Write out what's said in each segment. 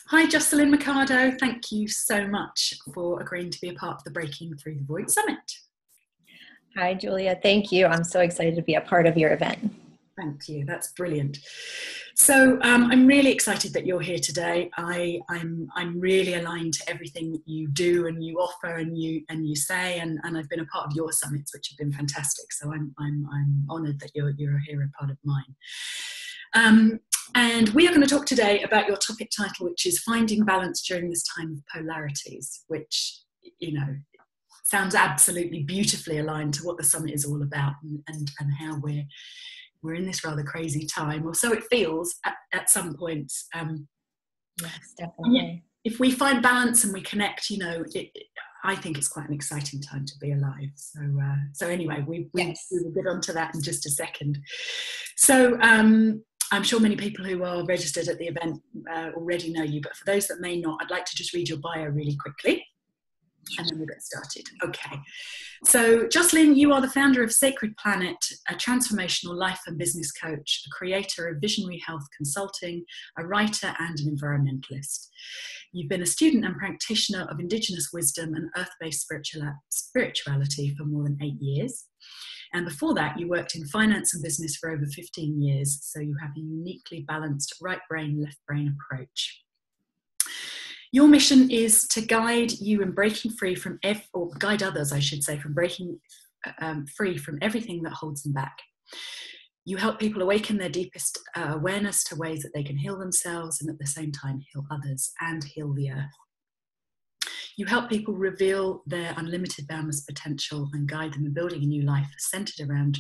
Hi, Jocelyn Mercado. Thank you so much for agreeing to be a part of the Breaking Through the Void Summit. Hi, Julia. Thank you. I'm so excited to be a part of your event. Thank you. That's brilliant. So I'm really excited that you're here today. I'm really aligned to everything you do and you offer and you say, and I've been a part of your summits, which have been fantastic. So I'm honoured that you're here, a part of mine. And we are going to talk today about your topic title, which is Finding Balance During This Time of Polarities, which, you know, sounds absolutely beautifully aligned to what the summit is all about, and how we're in this rather crazy time, or so it feels at some points. Yes, definitely. If we find balance and we connect, I think it's quite an exciting time to be alive. So anyway, we will get onto that in just a second. So I'm sure many people who are registered at the event already know you, but for those that may not, I'd like to just read your bio really quickly, and then we'll get started. Okay. So, Jocelyn, you are the founder of Sacred Planet, a transformational life and business coach, a creator of visionary health consulting, a writer, and an environmentalist. You've been a student and practitioner of Indigenous wisdom and earth-based spirituality for more than 8 years. And before that, you worked in finance and business for over 15 years. So you have a uniquely balanced right brain, left brain approach. Your mission is to guide you in breaking free from, or guide others, I should say, from breaking free from everything that holds them back. You help people awaken their deepest awareness to ways that they can heal themselves and at the same time heal others and heal the earth. You help people reveal their unlimited boundless potential and guide them in building a new life centered around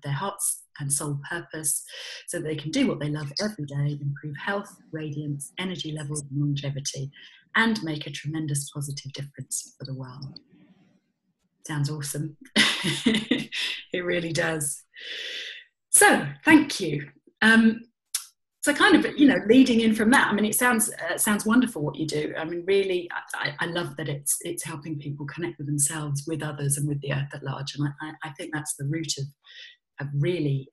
their hearts and soul purpose, so that they can do what they love every day, improve health, radiance, energy levels, and longevity, and make a tremendous positive difference for the world. Sounds awesome. It really does. So, thank you. So kind of, leading in from that, I mean, it sounds wonderful what you do. I mean, really, I love that it's helping people connect with themselves, with others, and with the earth at large. And I think that's the root of really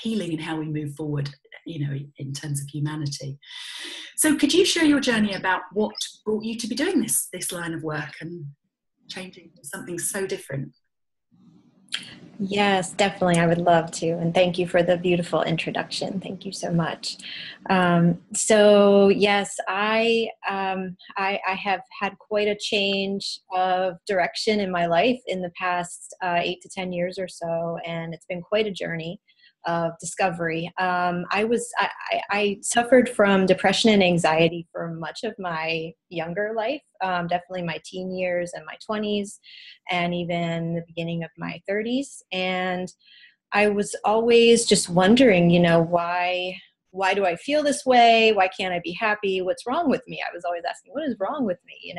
healing and how we move forward, in terms of humanity. So could you share your journey about what brought you to be doing this line of work and changing to something so different? Yes, definitely. I would love to. And thank you for the beautiful introduction. Thank you so much. So yes, I have had quite a change of direction in my life in the past 8 to 10 years or so. And it's been quite a journey of discovery. I suffered from depression and anxiety for much of my younger life, definitely my teen years and my 20s, and even the beginning of my 30s. And I was always just wondering, why do I feel this way? Why can't I be happy? What's wrong with me? I was always asking, what is wrong with me?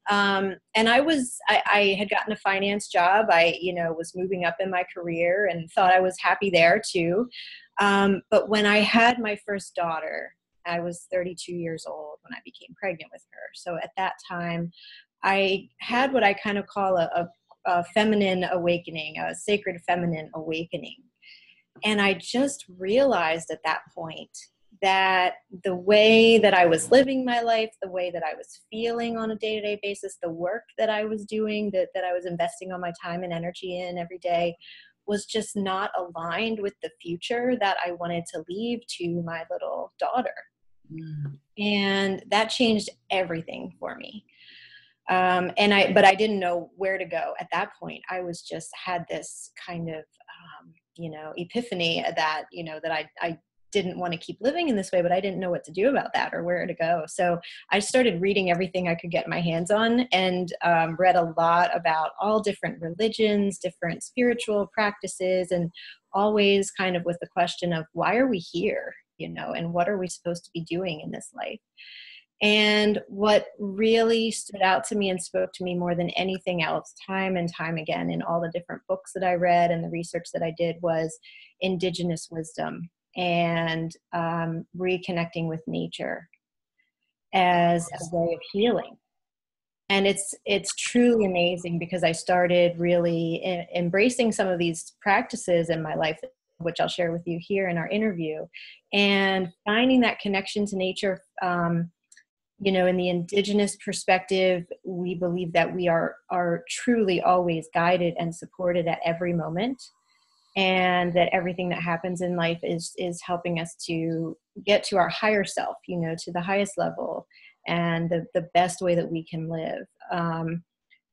And I had gotten a finance job. I was moving up in my career and thought I was happy there too. But when I had my first daughter, I was 32 years old when I became pregnant with her. So at that time, I had what I kind of call a feminine awakening, a sacred feminine awakening. And I just realized at that point that the way that I was living my life, the way that I was feeling on a day-to-day basis, the work that I was doing, that I was investing all my time and energy in every day, was just not aligned with the future that I wanted to leave to my little daughter. Mm. And that changed everything for me. But I didn't know where to go at that point. I was just had this kind of, epiphany that, that I didn't want to keep living in this way, but I didn't know what to do about that or where to go. So I started reading everything I could get my hands on, and read a lot about all different religions, different spiritual practices, and always kind of with the question of why are we here, and what are we supposed to be doing in this life? And what really stood out to me and spoke to me more than anything else, time and time again, in all the different books that I read and the research that I did, was Indigenous wisdom and reconnecting with nature as a way of healing. And it's truly amazing, because I started really embracing some of these practices in my life, which I'll share with you here in our interview, and finding that connection to nature in the indigenous perspective, we believe that we are truly always guided and supported at every moment, and that everything that happens in life is helping us to get to our higher self, to the highest level and the best way that we can live.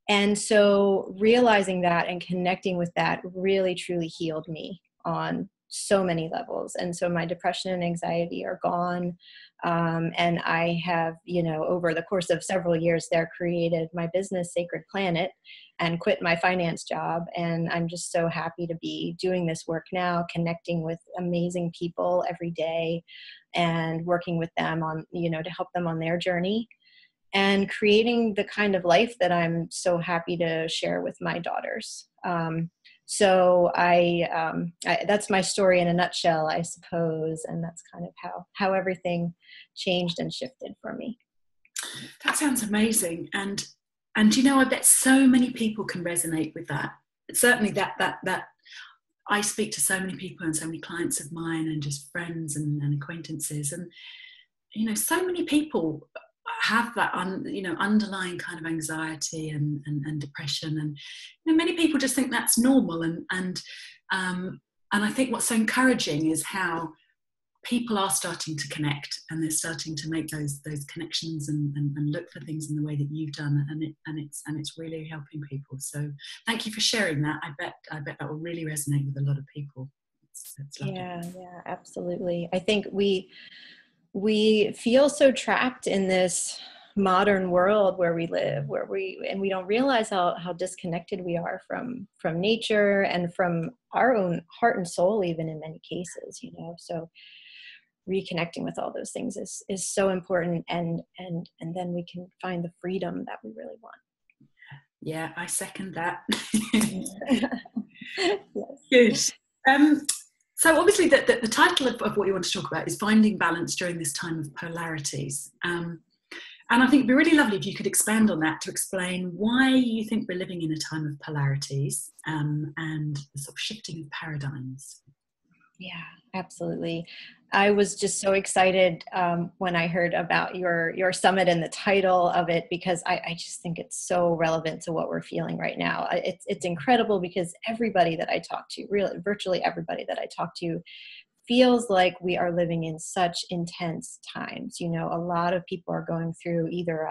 And so realizing that and connecting with that really truly healed me on so many levels. And so my depression and anxiety are gone. And I have, over the course of several years there, created my business, Sacred Planet, and quit my finance job. And I'm just so happy to be doing this work now, connecting with amazing people every day and working with them on, to help them on their journey, and creating the kind of life that I'm so happy to share with my daughters. So that's my story in a nutshell, I suppose. And that's kind of how everything changed and shifted for me. That sounds amazing. And I bet so many people can resonate with that. Certainly that I speak to so many people and so many clients of mine and just friends and acquaintances. And, so many people have that underlying kind of anxiety and depression, and many people just think that's normal, and I think what's so encouraging is how people are starting to connect, and they're starting to make those connections and look for things in the way that you've done, and it's really helping people. So thank you for sharing that. I bet that will really resonate with a lot of people. It's yeah, absolutely. I think we feel so trapped in this modern world where we live, and we don't realize how disconnected we are from nature and from our own heart and soul, even in many cases, so reconnecting with all those things is so important, and then we can find the freedom that we really want. Yeah, I second that. Yes. Good. So obviously the title of what you want to talk about is Finding Balance During This Time of Polarities. And I think it'd be really lovely if you could expand on that to explain why you think we're living in a time of polarities, and the sort of shifting of paradigms. Yeah, absolutely. I was just so excited when I heard about your summit and the title of it, because I just think it's so relevant to what we're feeling right now. It's incredible because everybody that I talk to, really virtually everybody that I talk to, feels like we are living in such intense times. A lot of people are going through either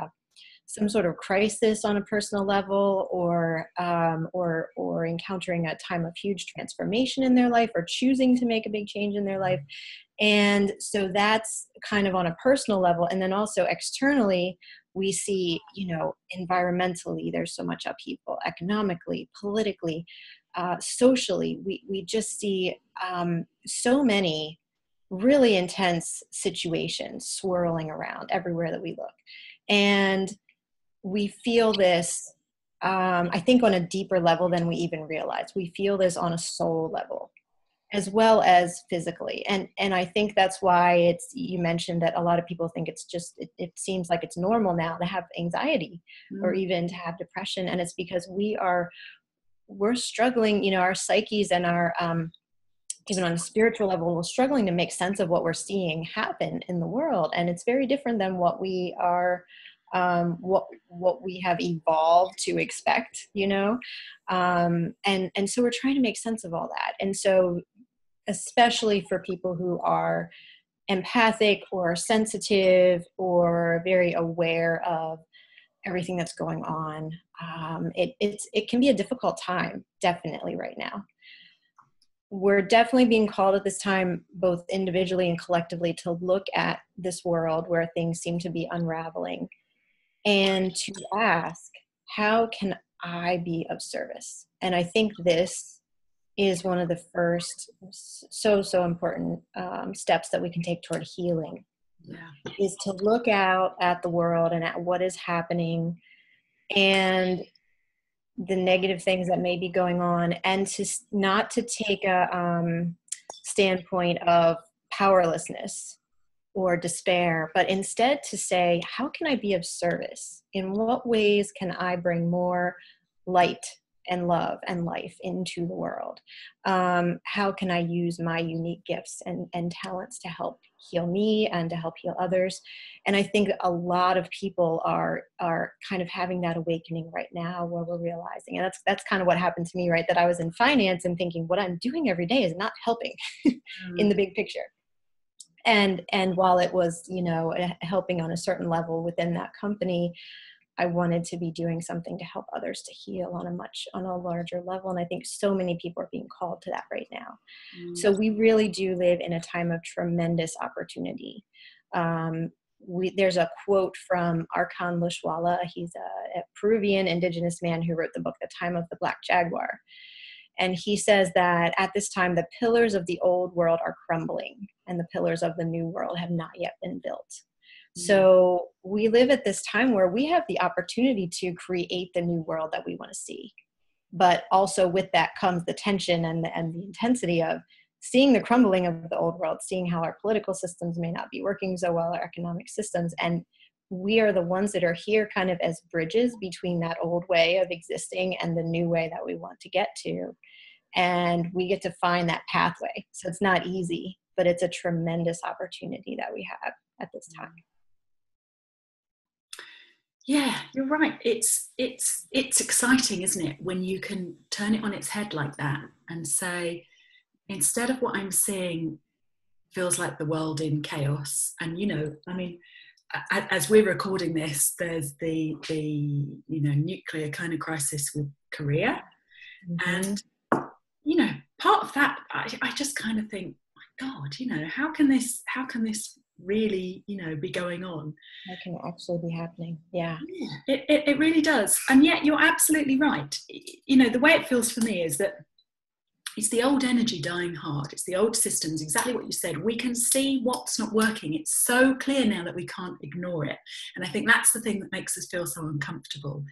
some sort of crisis on a personal level, or encountering a time of huge transformation in their life, or choosing to make a big change in their life. And so that's kind of on a personal level. And then also externally, we see, environmentally, there's so much upheaval, economically, politically, socially. We just see so many really intense situations swirling around everywhere that we look. And we feel this, I think, on a deeper level than we even realize. We feel this on a soul level, as well as physically. And I think that's why you mentioned that a lot of people think it's just, it seems like it's normal now to have anxiety or even to have depression. And it's because we're struggling, our psyches and our, even on a spiritual level, we're struggling to make sense of what we're seeing happen in the world. And it's very different than what we are, what we have evolved to expect, and so we're trying to make sense of all that. And so, especially for people who are empathic or sensitive or very aware of everything that's going on, it can be a difficult time, definitely right now. We're definitely being called at this time, both individually and collectively, to look at this world where things seem to be unraveling, and to ask, how can I be of service? And I think this is one of the first so important steps that we can take toward healing. Yeah. Is to look out at the world and at what is happening and the negative things that may be going on, and to not to take a standpoint of powerlessness or despair, but instead to say, how can I be of service? In what ways can I bring more light and love and life into the world? How can I use my unique gifts and talents to help heal me and to help heal others. And I think a lot of people are kind of having that awakening right now, where we're realizing, and that's kind of what happened to me, right? That I was in finance and thinking what I'm doing every day is not helping in the big picture. And while it was, you know, helping on a certain level within that company, I wanted to be doing something to help others to heal on a larger level. And I think so many people are being called to that right now. So we really do live in a time of tremendous opportunity. There's a quote from Arkan Lushwala. He's a Peruvian indigenous man who wrote the book, The Time of the Black Jaguar. And he says that at this time, the pillars of the old world are crumbling and the pillars of the new world have not yet been built. So we live at this time where we have the opportunity to create the new world that we want to see. But also with that comes the tension and the intensity of seeing the crumbling of the old world, seeing how our political systems may not be working so well, our economic systems. And we are the ones that are here kind of as bridges between that old way of existing and the new way that we want to get to. And we get to find that pathway. So it's not easy, but it's a tremendous opportunity that we have at this time. Yeah, you're right. It's exciting, isn't it, when you can turn it on its head like that and say, instead of what I'm seeing feels like the world in chaos. And, you know, I mean, as we're recording this, there's the you know, nuclear kind of crisis with Korea. And, you know, part of that, I just kind of think, my God, you know, how can this really, you know, be going on? That can actually be happening. Yeah. It really does. And yet you're absolutely right. You know, the way it feels for me is that it's the old energy dying hard. It's the old systems, exactly what you said. We can see what's not working. It's so clear now that we can't ignore it. And I think that's the thing that makes us feel so uncomfortable.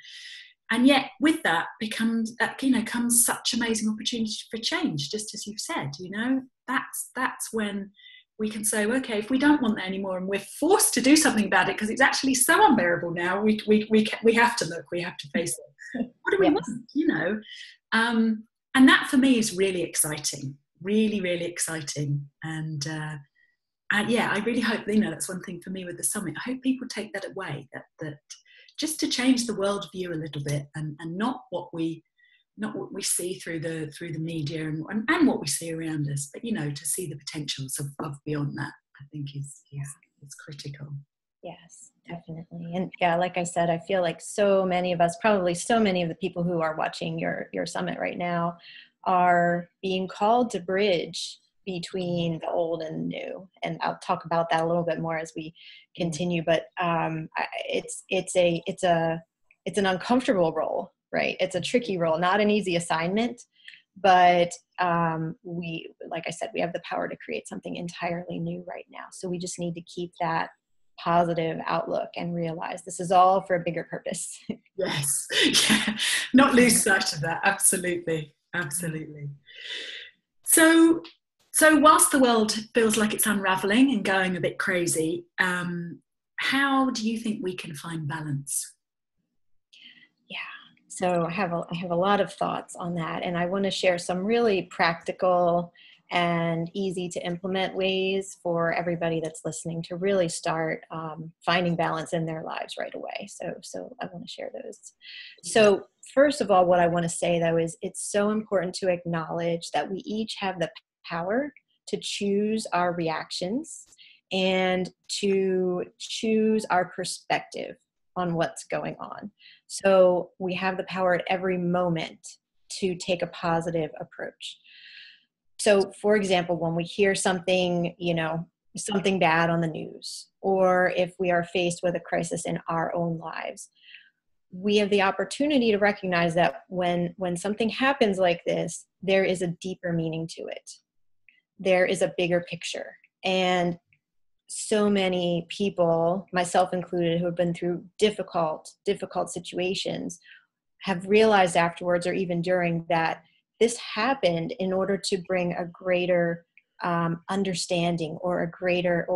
And yet with that comes such amazing opportunity for change, just as you've said, you know, that's when we can say, okay, if we don't want that anymore and we're forced to do something about it because it's actually so unbearable now, we have to look, we have to face it. What do we want, you know? And that for me is really exciting, really, really exciting. And yeah, I really hope, you know, that's one thing for me with the summit. I hope people take that away, that just to change the world view a little bit, and not what we see through the media and what we see around us, but, you know, to see the potentials of beyond that, I think is critical. Yes, definitely. And yeah, like I said, I feel like so many of us, probably so many of the people who are watching your summit right now, are being called to bridge between the old and the new. And I'll talk about that a little bit more as we continue. But it's an uncomfortable role, right? It's a tricky role, not an easy assignment. But we, like I said, we have the power to create something entirely new right now. So we just need to keep that positive outlook and realize this is all for a bigger purpose. Yes, yeah. Not lose sight of that. Absolutely. So whilst the world feels like it's unraveling and going a bit crazy, how do you think we can find balance? Yeah. So I have a lot of thoughts on that, and I want to share some really practical and easy to implement ways for everybody that's listening to really start finding balance in their lives right away. So I want to share those. So first of all, what I want to say though is it's so important to acknowledge that we each have the power to choose our reactions and to choose our perspective on what's going on. So we have the power at every moment to take a positive approach. So, for example, when we hear something, you know, something bad on the news, or if we are faced with a crisis in our own lives, we have the opportunity to recognize that when something happens like this, there is a deeper meaning to it. There is a bigger picture. And so many people, myself included, who have been through difficult situations, have realized afterwards or even during that this happened in order to bring a greater understanding or a greater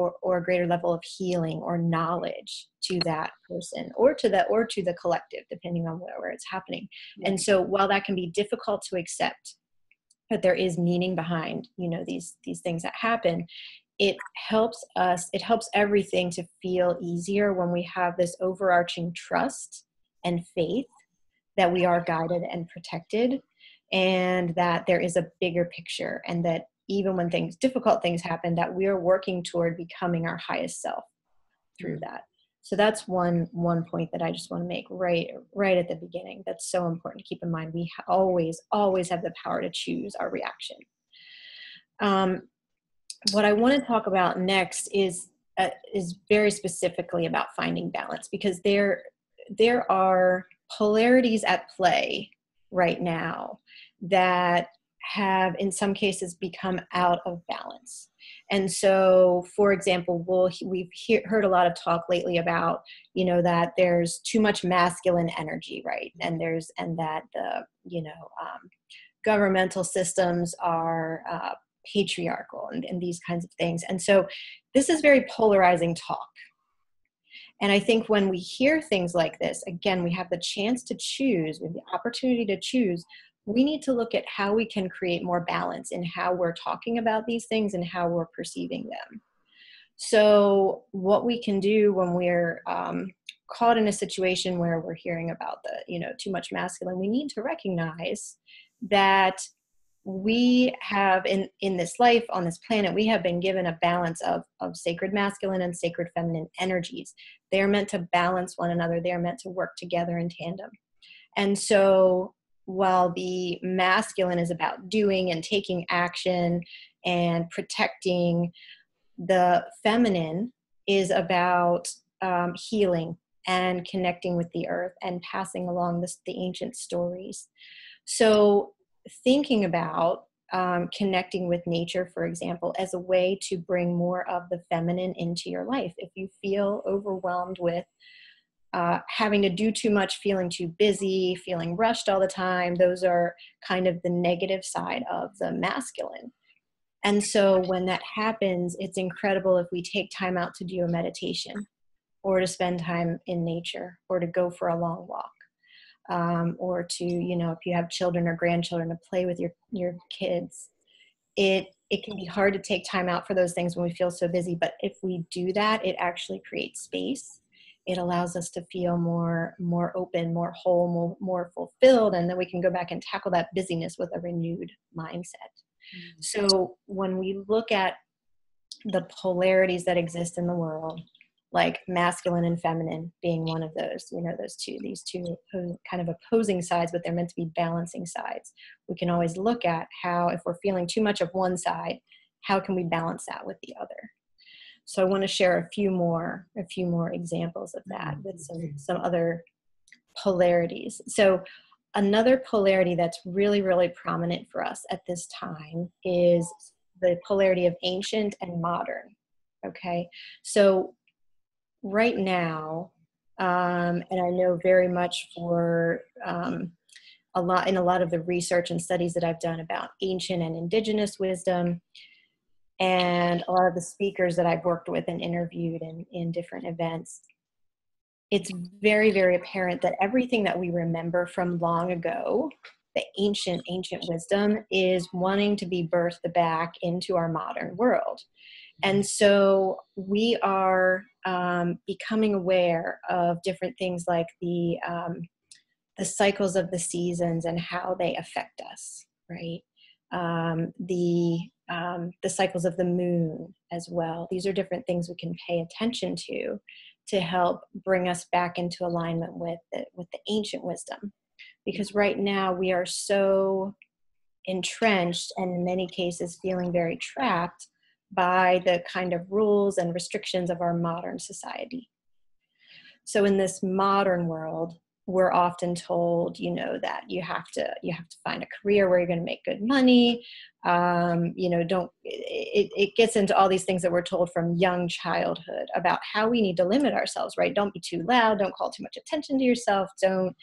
level of healing or knowledge to that person or to the collective, depending on where it's happening. And so while that can be difficult to accept, but there is meaning behind, you know, these things that happen, it helps everything to feel easier when we have this overarching trust and faith that we are guided and protected, and that there is a bigger picture, and that even when difficult things happen, that we are working toward becoming our highest self through that. So that's one point that I just want to make right at the beginning. That's so important to keep in mind. We always have the power to choose our reaction. What I want to talk about next is very specifically about finding balance, because there are polarities at play right now that have in some cases become out of balance. And so, for example, we've heard a lot of talk lately about, that there's too much masculine energy, right? And that the, governmental systems are patriarchal and these kinds of things. And so this is very polarizing talk. And I think when we hear things like this, again, we have the chance to choose, we have the opportunity to choose. We need to look at how we can create more balance in how we're talking about these things and how we're perceiving them. So what we can do when we're caught in a situation where we're hearing about the, too much masculine, we need to recognize that we have in this life, on this planet, we have been given a balance of sacred masculine and sacred feminine energies. They're meant to balance one another. They're meant to work together in tandem. And so while the masculine is about doing and taking action and protecting, the feminine is about healing and connecting with the earth and passing along the ancient stories. So thinking about connecting with nature, for example, as a way to bring more of the feminine into your life. If you feel overwhelmed with having to do too much, feeling too busy, feeling rushed all the time, those are kind of the negative side of the masculine. And so when that happens, it's incredible if we take time out to do a meditation, or to spend time in nature, or to go for a long walk. Or to, if you have children or grandchildren, to play with your kids. It can be hard to take time out for those things when we feel so busy, but if we do that, it actually creates space. It allows us to feel more open, more whole, more fulfilled, and then we can go back and tackle that busyness with a renewed mindset. Mm-hmm. So when we look at the polarities that exist in the world, like masculine and feminine being one of those, these two kind of opposing sides, but they're meant to be balancing sides. We can always look at how, if we're feeling too much of one side, how can we balance that with the other? So I want to share a few more examples of that with some other polarities. So another polarity that's really, really prominent for us at this time is the polarity of ancient and modern. Okay. So right now, and I know very much for a lot of the research and studies that I've done about ancient and indigenous wisdom, and a lot of the speakers that I've worked with and interviewed in different events, it's very, very apparent that everything that we remember from long ago, the ancient wisdom, is wanting to be birthed back into our modern world. And so we are becoming aware of different things like the cycles of the seasons and how they affect us, right? The cycles of the moon as well. These are different things we can pay attention to help bring us back into alignment with the ancient wisdom. Because right now we are so entrenched, and in many cases feeling very trapped by the kind of rules and restrictions of our modern society. So in this modern world, we're often told, that you have to find a career where you're going to make good money. It gets into all these things that we're told from young childhood about how we need to limit ourselves, right? Don't be too loud. Don't call too much attention to yourself. Don't,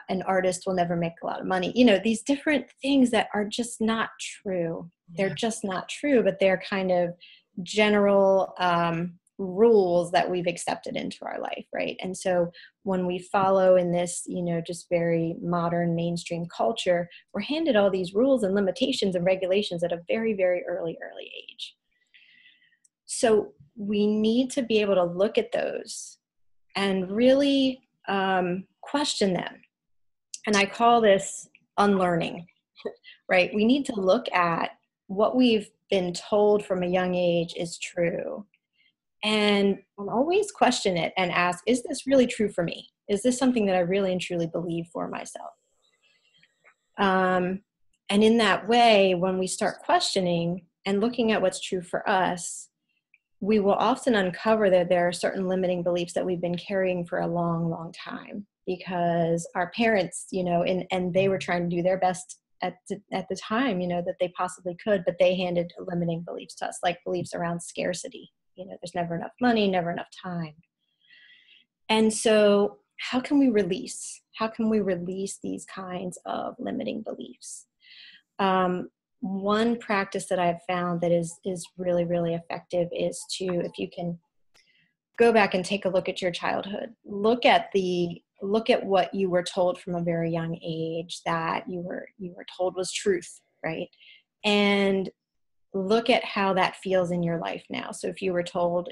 an artist will never make a lot of money. These different things that are just not true. They're just not true, but they're kind of general rules that we've accepted into our life, right? And so when we follow in this, just very modern mainstream culture, we're handed all these rules and limitations and regulations at a very, very early age. So we need to be able to look at those and really question them. And I call this unlearning, right? We need to look at what we've been told from a young age is true, and always question it and ask, is this really true for me? Is this something that I really and truly believe for myself? And in that way, when we start questioning and looking at what's true for us, we will often uncover that there are certain limiting beliefs that we've been carrying for a long, long time, because our parents, and they were trying to do their best at the time, that they possibly could, but they handed limiting beliefs to us, like beliefs around scarcity. There's never enough money, never enough time. And so how can we release these kinds of limiting beliefs? One practice that I've found that is really, really effective is to, if you can go back and take a look at your childhood, look at what you were told from a very young age that you were told was truth, right? And look at how that feels in your life now. So if you were told,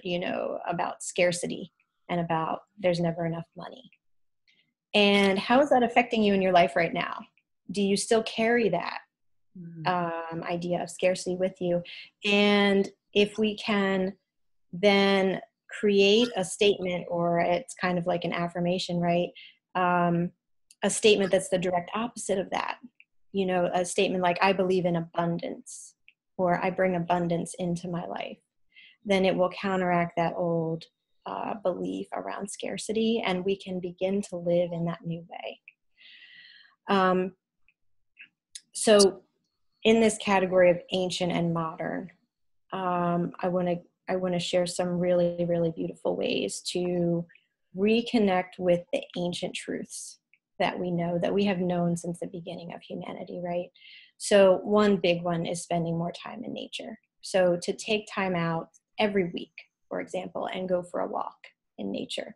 about scarcity and about there's never enough money, and how is that affecting you in your life right now? Do you still carry that idea of scarcity with you? And if we can then create a statement, or it's kind of like an affirmation, right? A statement that's the direct opposite of that. A statement like, I believe in abundance, or I bring abundance into my life. Then it will counteract that old belief around scarcity, and we can begin to live in that new way. So in this category of ancient and modern, I want to share some really, really beautiful ways to reconnect with the ancient truths that we know, that we have known since the beginning of humanity, right? So one big one is spending more time in nature. So to take time out every week, for example, and go for a walk in nature.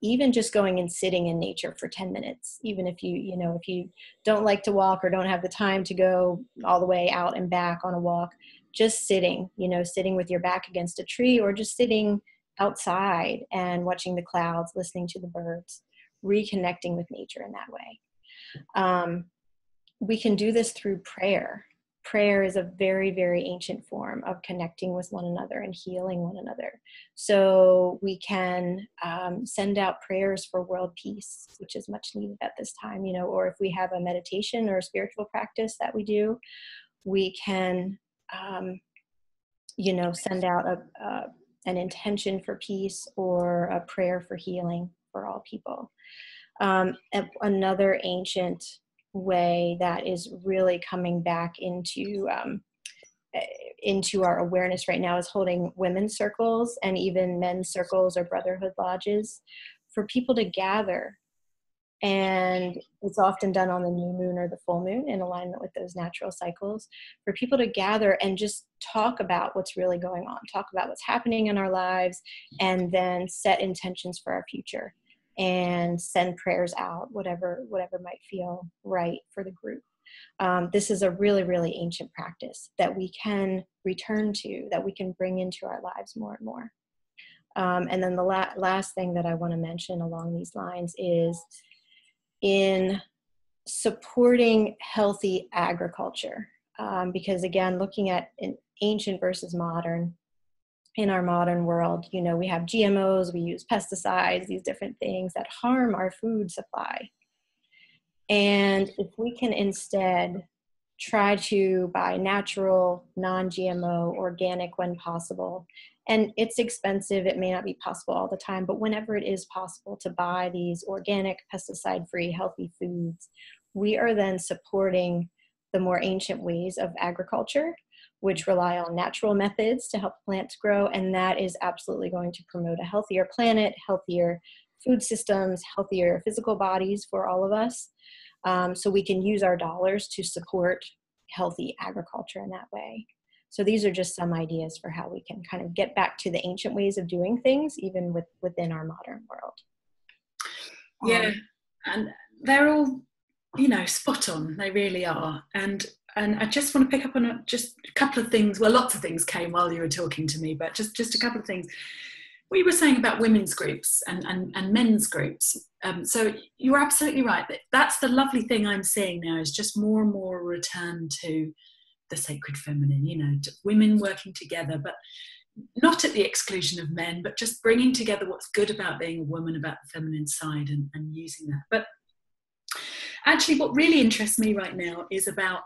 Even just going and sitting in nature for 10 minutes, even if you don't like to walk or don't have the time to go all the way out and back on a walk, just sitting with your back against a tree, or just sitting outside and watching the clouds, listening to the birds, reconnecting with nature in that way. We can do this through prayer. Prayer is a very, very ancient form of connecting with one another and healing one another. So we can send out prayers for world peace, which is much needed at this time, or if we have a meditation or a spiritual practice that we do, we can, send out an intention for peace, or a prayer for healing for all people. Another ancient way that is really coming back into our awareness right now is holding women's circles and even men's circles or brotherhood lodges for people to gather. And it's often done on the new moon or the full moon in alignment with those natural cycles, for people to gather and just talk about what's really going on, talk about what's happening in our lives, and then set intentions for our future and send prayers out, whatever might feel right for the group. This is a really, really ancient practice that we can return to, that we can bring into our lives more and more. And then the last thing that I want to mention along these lines is in supporting healthy agriculture. Because again, looking at an ancient versus modern, in our modern world, we have GMOs, we use pesticides, these different things that harm our food supply. And if we can instead try to buy natural, non-GMO, organic when possible, and it's expensive, it may not be possible all the time, but whenever it is possible to buy these organic, pesticide-free, healthy foods, we are then supporting the more ancient ways of agriculture, which rely on natural methods to help plants grow. And that is absolutely going to promote a healthier planet, healthier food systems, healthier physical bodies for all of us. So we can use our dollars to support healthy agriculture in that way. So these are just some ideas for how we can kind of get back to the ancient ways of doing things, even within our modern world. Yeah, and they're all, spot on. They really are. And I just want to pick up on just a couple of things. Well, lots of things came while you were talking to me, but just a couple of things. What you were saying about women's groups and men's groups. So you're absolutely right. That's the lovely thing I'm seeing now, is just more and more a return to the sacred feminine, to women working together, but not at the exclusion of men, but just bringing together what's good about being a woman, about the feminine side, and using that. But actually, what really interests me right now is about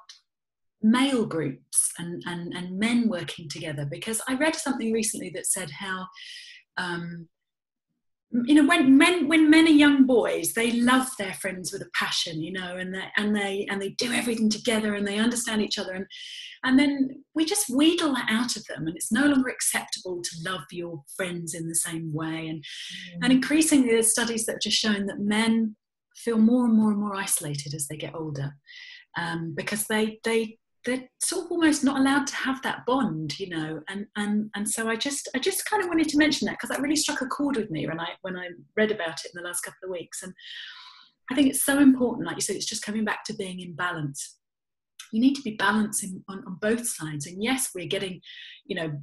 male groups and men working together, because I read something recently that said how when men are young boys, they love their friends with a passion, and they do everything together, and they understand each other, and then we just wheedle that out of them, and it's no longer acceptable to love your friends in the same way, and increasingly there's studies that have just shown that men feel more and more and more isolated as they get older, because they're sort of almost not allowed to have that bond, and so I just kind of wanted to mention that, because that really struck a chord with me when I read about it in the last couple of weeks. And I think it's so important, like you said, it's just coming back to being in balance. You need to be balancing on both sides, and yes, we're getting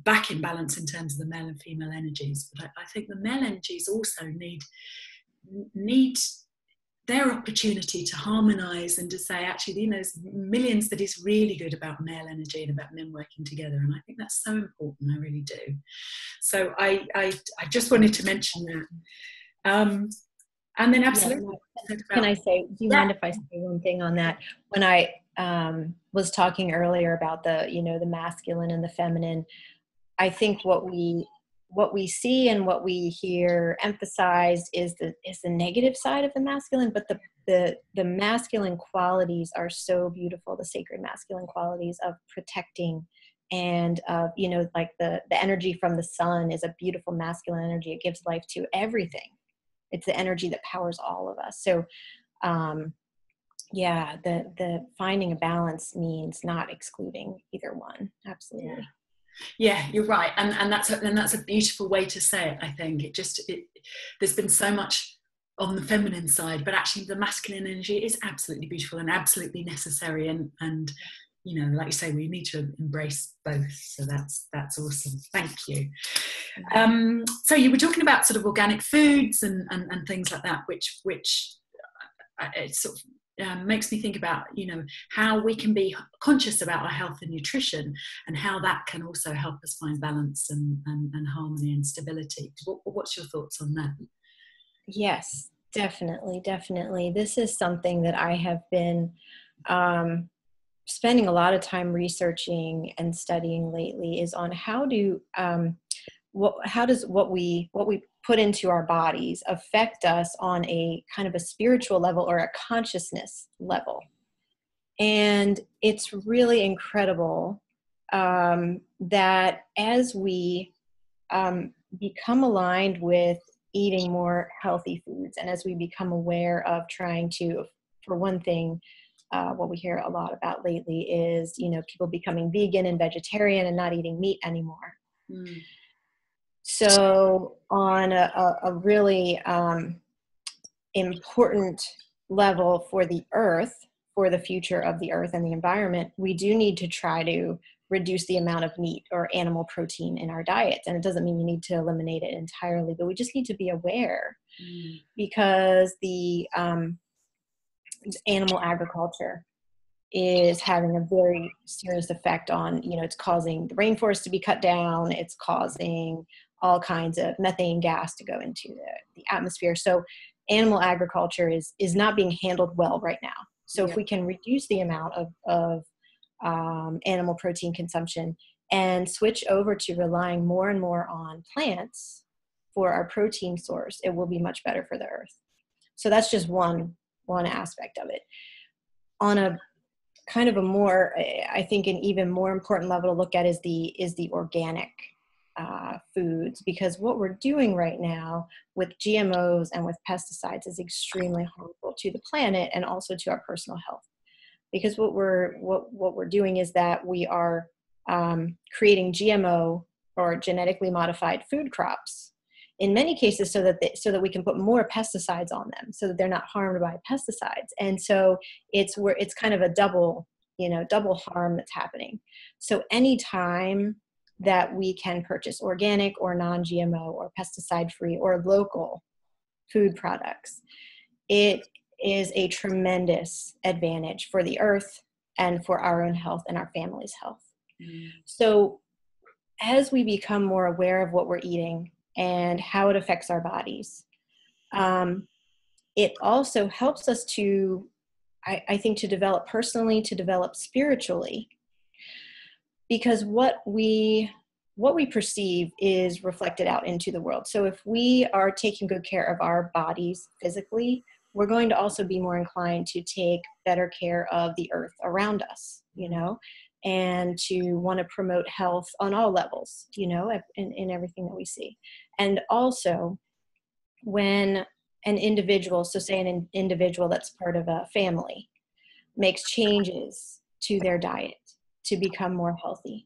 back in balance in terms of the male and female energies, but I think the male energies also need their opportunity to harmonize and to say, actually, there's millions that is really good about male energy and about men working together, and I think that's so important. I really do. So I just wanted to mention that. And then absolutely, can I say, do you mind if I say one thing on that? When I was talking earlier about the masculine and the feminine, I think what we see and what we hear emphasized is the negative side of the masculine, but the masculine qualities are so beautiful, the sacred masculine qualities of protecting, and like the energy from the sun is a beautiful masculine energy. It gives life to everything. It's the energy that powers all of us. So the finding a balance means not excluding either one. Absolutely. Yeah, you're right, and that's a beautiful way to say it. I think there's been so much on the feminine side, but actually the masculine energy is absolutely beautiful and absolutely necessary, and like you say, we need to embrace both. So that's awesome. Thank you. So you were talking about sort of organic foods and things like that, which it sort of makes me think about how we can be conscious about our health and nutrition, and how that can also help us find balance and harmony and stability. What's your thoughts on that? Yes, definitely. This is something that I have been spending a lot of time researching and studying lately, is on how does what we put into our bodies affect us on a kind of a spiritual level or a consciousness level. And it's really incredible that as we become aligned with eating more healthy foods, and as we become aware of trying to, for one thing, what we hear a lot about lately is, people becoming vegan and vegetarian and not eating meat anymore. So on a really important level for the earth, for the future of the earth and the environment, we do need to try to reduce the amount of meat or animal protein in our diets. And it doesn't mean you need to eliminate it entirely, but we just need to be aware, because the animal agriculture is having a very serious effect on, it's causing the rainforest to be cut down. It's causing all kinds of methane gas to go into the atmosphere. So animal agriculture is not being handled well right now. So if we can reduce the amount of animal protein consumption and switch over to relying more and more on plants for our protein source, it will be much better for the earth. So that's just one aspect of it. On a kind of a more, I think an even more important level to look at is the organic foods, because what we're doing right now with GMOs and with pesticides is extremely harmful to the planet and also to our personal health. Because what we're doing is that we are creating GMO or genetically modified food crops, in many cases so that we can put more pesticides on them so that they're not harmed by pesticides. And so it's kind of a double harm that's happening. So anytime that we can purchase organic or non-GMO or pesticide-free or local food products, it is a tremendous advantage for the earth and for our own health and our family's health. So as we become more aware of what we're eating and how it affects our bodies, it also helps us to, I think, to develop personally, to develop spiritually, because what we perceive is reflected out into the world. So if we are taking good care of our bodies physically, we're going to also be more inclined to take better care of the earth around us, and to want to promote health on all levels, in everything that we see. And also when an individual, so say an individual that's part of a family, makes changes to their diet to become more healthy,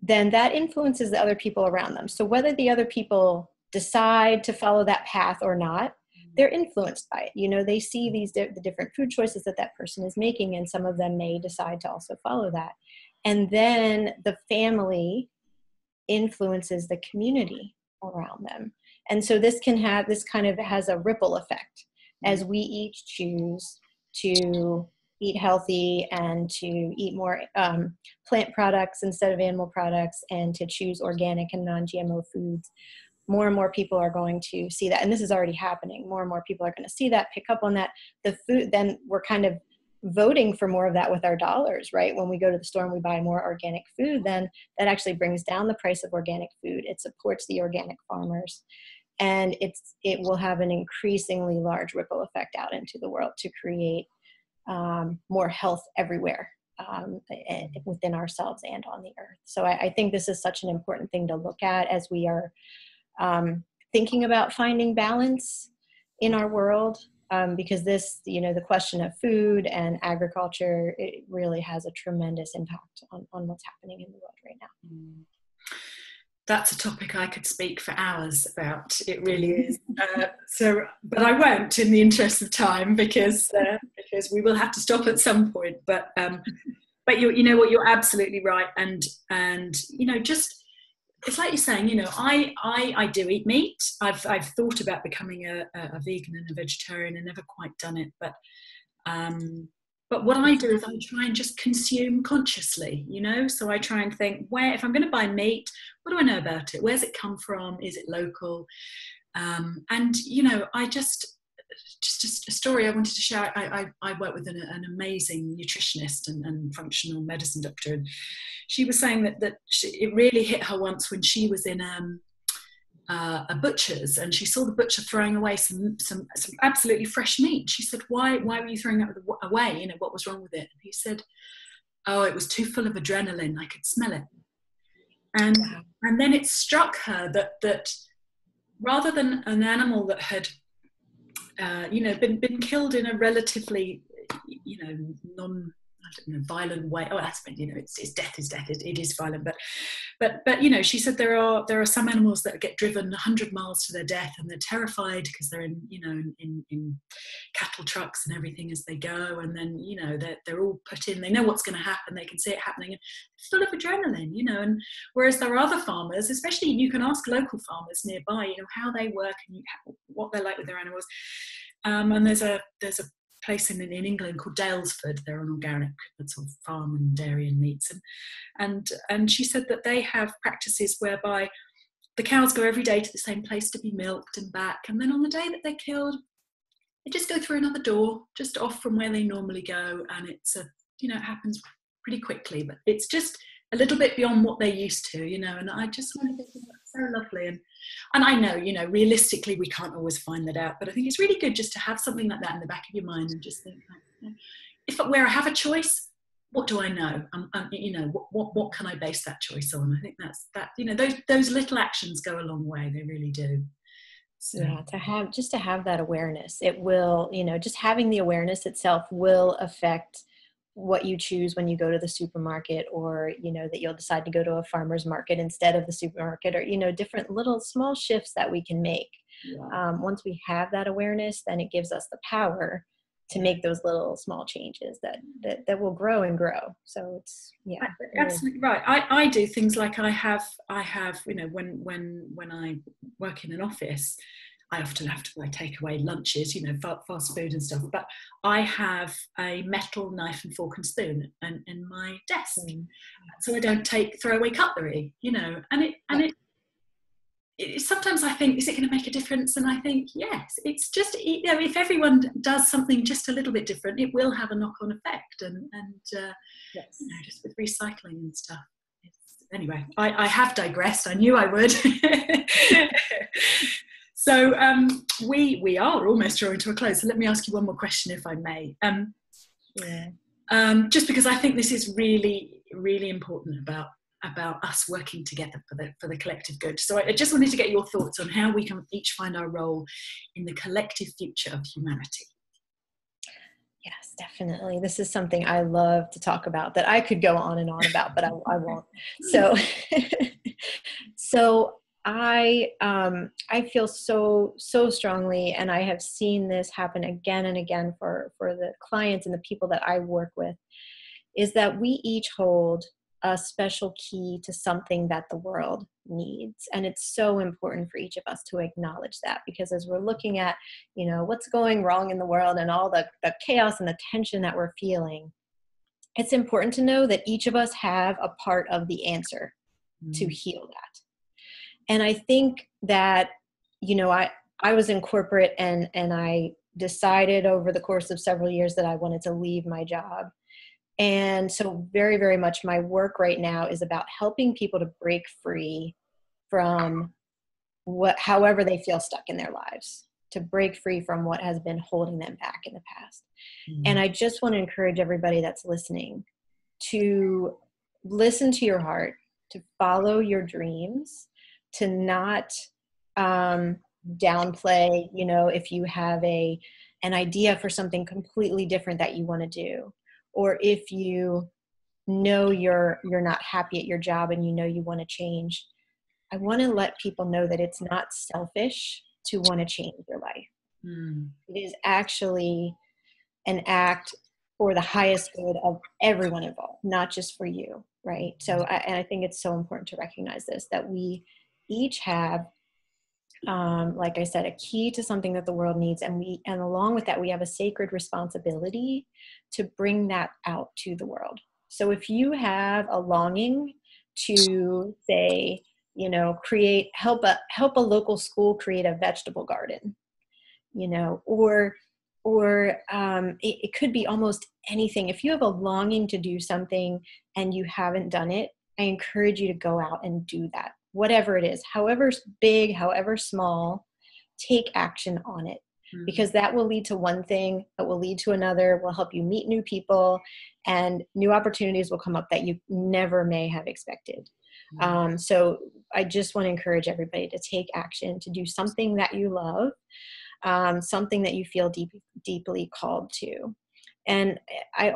then that influences the other people around them. So whether the other people decide to follow that path or not, they're influenced by it. They see the different food choices that person is making, and some of them may decide to also follow that. And then the family influences the community around them. And so this kind of has a ripple effect as we each choose to eat healthy and to eat more plant products instead of animal products, and to choose organic and non-GMO foods. More and more people are going to see that. And this is already happening. More and more people are going to see that, pick up on that. The food, then we're kind of voting for more of that with our dollars, right? When we go to the store and we buy more organic food, then that actually brings down the price of organic food. It supports the organic farmers. And it will have an increasingly large ripple effect out into the world to create more health everywhere, within ourselves and on the earth. So I think this is such an important thing to look at as we are thinking about finding balance in our world, because this, the question of food and agriculture, it really has a tremendous impact on what's happening in the world right now. That's a topic I could speak for hours about. It really is. But I won't, in the interest of time, because we will have to stop at some point. But you're absolutely right, and just. It's like you're saying, I do eat meat. I've thought about becoming a vegan and a vegetarian and never quite done it. But what I do is I try and just consume consciously, So I try and think, if I'm going to buy meat, what do I know about it? Where's it come from? Is it local? I just a story I wanted to share. I work with an amazing nutritionist and functional medicine doctor, and she was saying that it really hit her once when she was in a butcher's, and she saw the butcher throwing away some absolutely fresh meat. She said, why were you throwing that away? What was wrong with it? And he said, oh, it was too full of adrenaline. I could smell it. And then it struck her that rather than an animal that had been killed in a relatively, violent way. Oh, that's been, it's death is death. It is violent, but she said there are some animals that get driven 100 miles to their death, and they're terrified because they're in cattle trucks and everything as they go, and then they're all put in. They know what's going to happen. They can see it happening, and full of adrenaline, And whereas there are other farmers, especially you can ask local farmers nearby, how they work and what they're like with their animals. And there's a place in England called Dalesford. They're an organic sort of farm and dairy and meats, and she said that they have practices whereby the cows go every day to the same place to be milked and back, and then on the day that they're killed, they just go through another door, just off from where they normally go, and it's it happens pretty quickly, but it's just a little bit beyond what they're used to, and I just want to think that's so lovely. And I know, realistically we can't always find that out, but I think it's really good just to have something like that in the back of your mind and just think, where I have a choice, what do I know? What can I base that choice on? I think those little actions go a long way. They really do. So. Yeah, to have that awareness, it will, just having the awareness itself will affect what you choose when you go to the supermarket, or, you know, that you'll decide to go to a farmer's market instead of the supermarket, or, you know, different little small shifts that we can make. Once we have that awareness, then it gives us the power to make those little small changes that will grow and grow. So it's, yeah. Absolutely right. I do things like I have, you know, when I work in an office, I often have to take away lunches, you know, fast food and stuff, but I have a metal knife and fork and spoon in my desk. So I don't throw away cutlery, you know, and it sometimes I think, is it going to make a difference? And I think, yes, it's just, you know, if everyone does something just a little bit different, it will have a knock-on effect. And yes. You know, just with recycling and stuff. Anyway, I have digressed. I knew I would. So we are almost drawing to a close. So let me ask you one more question, if I may. Just because I think this is really, really important about us working together for the collective good. So I just wanted to get your thoughts on how we can each find our role in the collective future of humanity. Yes, definitely. This is something I love to talk about, that I could go on and on about, but I won't. So, I feel so strongly, and I have seen this happen again and again for the clients and the people that I work with, is that we each hold a special key to something that the world needs. And it's so important for each of us to acknowledge that, because as we're looking at, you know, what's going wrong in the world and all the chaos and the tension that we're feeling, it's important to know that each of us have a part of the answer to heal that. And I think that, you know, I was in corporate and I decided over the course of several years that I wanted to leave my job. And so very, very much my work right now is about helping people to break free from however they feel stuck in their lives, to break free from what has been holding them back in the past. And I just want to encourage everybody that's listening to listen to your heart, to follow your dreams, to not downplay, you know, if you have an idea for something completely different that you want to do, or if you know you're not happy at your job and you know you want to change. I want to let people know that it's not selfish to want to change your life. It is actually an act for the highest good of everyone involved, not just for you, right? So I think it's so important to recognize this, that we each have, like I said, a key to something that the world needs. And along with that, we have a sacred responsibility to bring that out to the world. So if you have a longing to, say, you know, help a local school create a vegetable garden, you know, or it could be almost anything. If you have a longing to do something and you haven't done it, I encourage you to go out and do that. Whatever it is, however big, however small, take action on it, because that will lead to one thing, that will lead to another, will help you meet new people, and new opportunities will come up that you never may have expected. So I just want to encourage everybody to take action, to do something that you love, something that you feel deeply called to. And I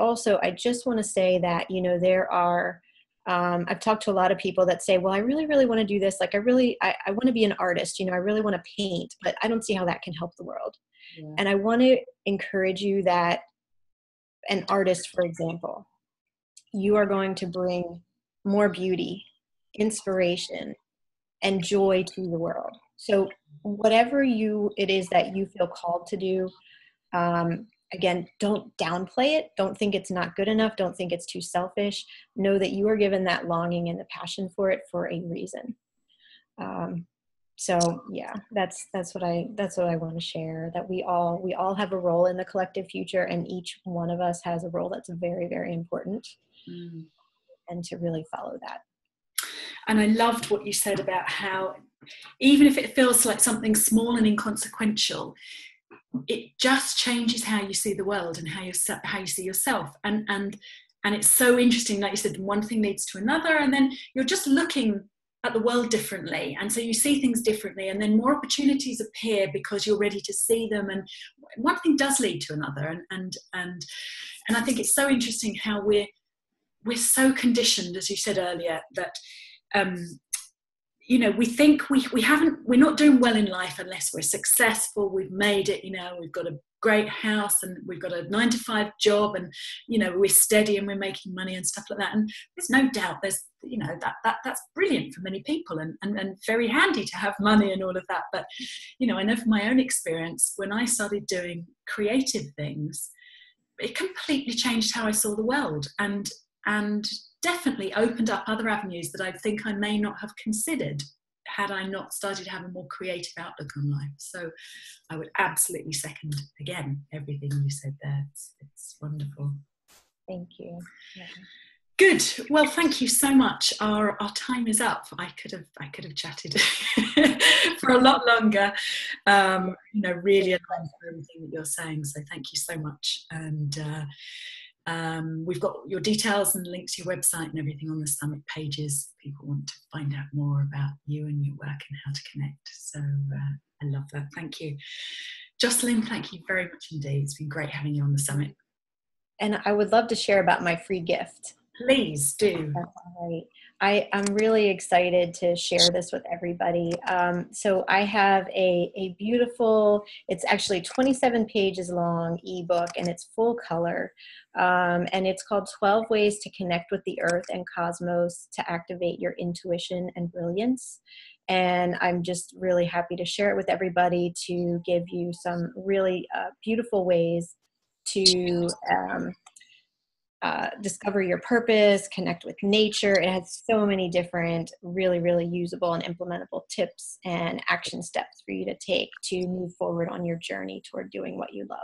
just want to say that, you know, there are, I've talked to a lot of people that say, well, I really, really want to do this. Like, I want to be an artist, you know, I really want to paint, but I don't see how that can help the world. Yeah. And I want to encourage you that an artist, for example, you are going to bring more beauty, inspiration, and joy to the world. So whatever it is that you feel called to do, again, don't downplay it. Don't think it's not good enough. Don't think it's too selfish. Know that you are given that longing and the passion for it for a reason. So yeah, that's what I want to share, that we all have a role in the collective future, and each one of us has a role that's very, very important, and to really follow that. And I loved what you said about how, even if it feels like something small and inconsequential, it just changes how you see the world and how you see yourself. And it's so interesting, like you said, one thing leads to another, and then you're just looking at the world differently, and so you see things differently, and then more opportunities appear because you're ready to see them, and one thing does lead to another. And I think it's so interesting how we're so conditioned, as you said earlier, that you know, we think we're not doing well in life unless we're successful, we've made it, you know, we've got a great house and we've got a 9-to-5 job, and, you know, we're steady and we're making money and stuff like that. And there's no doubt you know, that's brilliant for many people, and very handy to have money and all of that. But, you know, I know from my own experience, when I started doing creative things, it completely changed how I saw the world, and definitely opened up other avenues that I think I may not have considered had I not started to have a more creative outlook on life. So I would absolutely second, again, everything you said there. It's wonderful. Thank you. Yeah. Good. Well, thank you so much. Our time is up. I could have chatted for a lot longer. You know, really aligned with everything that you're saying. So thank you so much. And we've got your details and links to your website and everything on the summit pages. People want to find out more about you and your work and how to connect. So I love that. Thank you. Jocelyn, thank you very much indeed. It's been great having you on the summit. And I would love to share about my free gift. Please do. Right. I'm really excited to share this with everybody. So I have a beautiful, it's actually 27 pages long ebook, and it's full color. And it's called 12 Ways to Connect with the Earth and Cosmos to Activate Your Intuition and Brilliance. And I'm just really happy to share it with everybody to give you some really beautiful ways to discover your purpose, connect with nature. It has so many different really, really usable and implementable tips and action steps for you to take to move forward on your journey toward doing what you love.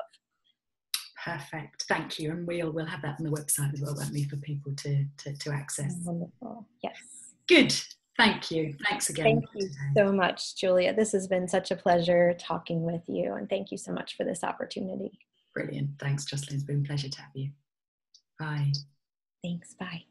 Perfect. Thank you. And we'll have that on the website as well, won't we, for people to access. Wonderful. Yes. Good. Thank you. Thanks again. Thank you so much, Julia. This has been such a pleasure talking with you. And thank you so much for this opportunity. Brilliant. Thanks, Jocelyn. It's been a pleasure to have you. Bye. Thanks. Bye.